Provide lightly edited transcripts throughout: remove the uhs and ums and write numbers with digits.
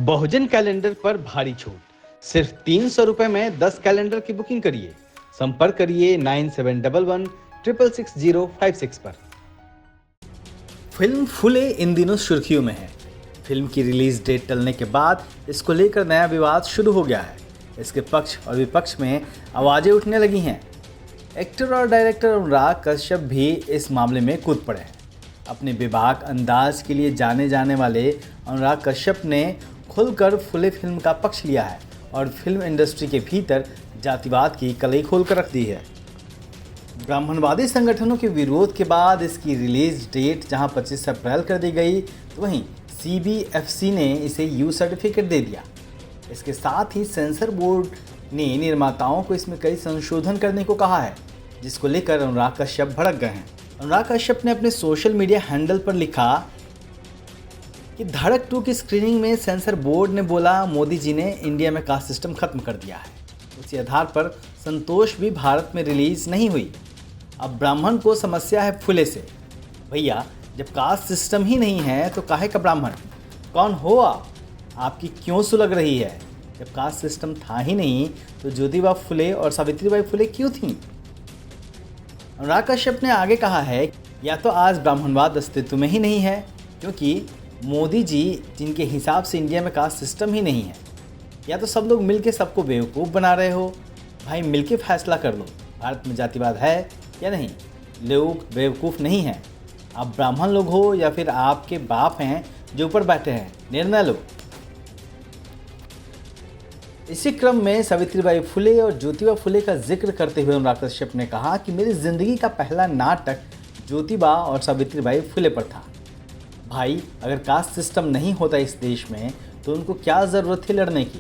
बहुजन calendar पर भारी छूट। सिर्फ 300 रुपए में 10 कैलेंडर की बुकिंग करिए। संपर्क करिए 9711 666 056 पर। फिल्म फुले इन दिनों सुर्खियों में है। फिल्म की रिलीज डेट टलने के बाद इसको लेकर नया विवाद शुरू हो गया है। इसके पक्ष और विपक्ष में आवाजें उठने लगी हैं। एक्टर और डायरेक्टर अनुराग कश्यप भी इस मामले में कूद पड़े हैं। अपने बेबाक अंदाज के लिए जाने जाने वाले अनुराग कश्यप ने खुलकर फुले फिल्म का पक्ष लिया है और फिल्म इंडस्ट्री के भीतर जातिवाद की कलई खोलकर रख दी है। ब्राह्मणवादी संगठनों के विरोध के बाद इसकी रिलीज डेट जहां 25 अप्रैल कर दी गई, तो वहीं CBFC ने इसे यू सर्टिफिकेट दे दिया। इसके साथ ही सेंसर बोर्ड ने निर्माताओं को इसमें कई संशोधन करने को कहा है, जिसको लेकर अनुराग कश्यप भड़क गए हैं। अनुराग कश्यप ने अपने सोशल मीडिया हैंडल पर लिखा कि धड़क 2 की स्क्रीनिंग में सेंसर बोर्ड ने बोला मोदी जी ने इंडिया में कास्ट सिस्टम खत्म कर दिया है। उसी आधार पर संतोष भी भारत में रिलीज नहीं हुई। अब ब्राह्मण को समस्या है फुले से। भैया, जब कास्ट सिस्टम ही नहीं है तो काहे का ब्राह्मण? कौन हो आप? आपकी क्यों सुलग रही है? जब कास्ट सिस्टम था ही नहीं तो ज्योतिबा फुले और सावित्रीबाई फुले क्यों थीं? अनुराग कश्यप ने आगे कहा है, या तो आज ब्राह्मणवाद अस्तित्व में ही नहीं है, क्योंकि मोदी जी जिनके हिसाब से इंडिया में कास्ट सिस्टम ही नहीं है, या तो सब लोग मिलके सबको बेवकूफ़ बना रहे हो। भाई, मिलके फैसला कर लो, भारत में जातिवाद है या नहीं। लोग बेवकूफ़ नहीं हैं। आप ब्राह्मण लोग हो या फिर आपके बाप हैं जो ऊपर बैठे हैं, निर्णय लो। इसी क्रम में सावित्रीबाई फुले और ज्योतिबा फुले का जिक्र करते हुए अनुराग कश्यप ने कहा कि मेरी ज़िंदगी का पहला नाटक ज्योतिबा और सावित्रीबाई फुले पर था। भाई, अगर कास्ट सिस्टम नहीं होता इस देश में तो उनको क्या ज़रूरत थी लड़ने की?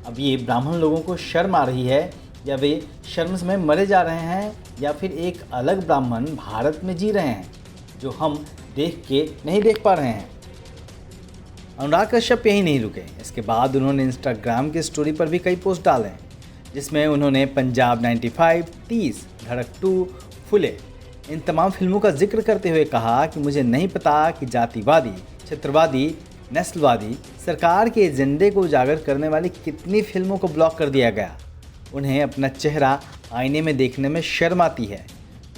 अब ये ब्राह्मण लोगों को शर्म आ रही है, या वे शर्म में मरे जा रहे हैं, या फिर एक अलग ब्राह्मण भारत में जी रहे हैं जो हम देख के नहीं देख पा रहे हैं। अनुराग कश्यप यही नहीं रुके। इसके बाद उन्होंने इंस्टाग्राम की स्टोरी पर भी कई पोस्ट डाले, जिसमें उन्होंने पंजाब 95, 30, धड़क 2, फुले इन तमाम फिल्मों का जिक्र करते हुए कहा कि मुझे नहीं पता कि जातिवादी, क्षेत्रवादी, नस्लवादी सरकार के एजेंडे को उजागर करने वाली कितनी फिल्मों को ब्लॉक कर दिया गया। उन्हें अपना चेहरा आईने में देखने में शर्म आती है।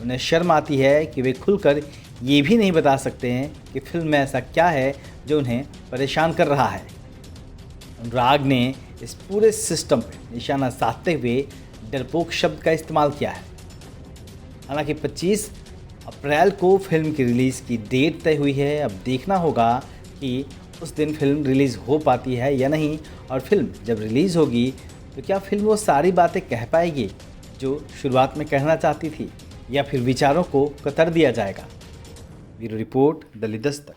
उन्हें शर्म आती है कि वे खुलकर ये भी नहीं बता सकते हैं कि फिल्म में ऐसा क्या है जो उन्हें परेशान कर रहा है। अनुराग ने इस पूरे सिस्टम पर निशाना साधते हुए डरपोक शब्द का इस्तेमाल किया है। हालांकि 25 अप्रैल को फिल्म की रिलीज़ की डेट तय हुई है। अब देखना होगा कि उस दिन फिल्म रिलीज़ हो पाती है या नहीं, और फिल्म जब रिलीज़ होगी तो क्या फिल्म वो सारी बातें कह पाएगी जो शुरुआत में कहना चाहती थी, या फिर विचारों को कतर दिया जाएगा। Bureau report, Delhi Dastak.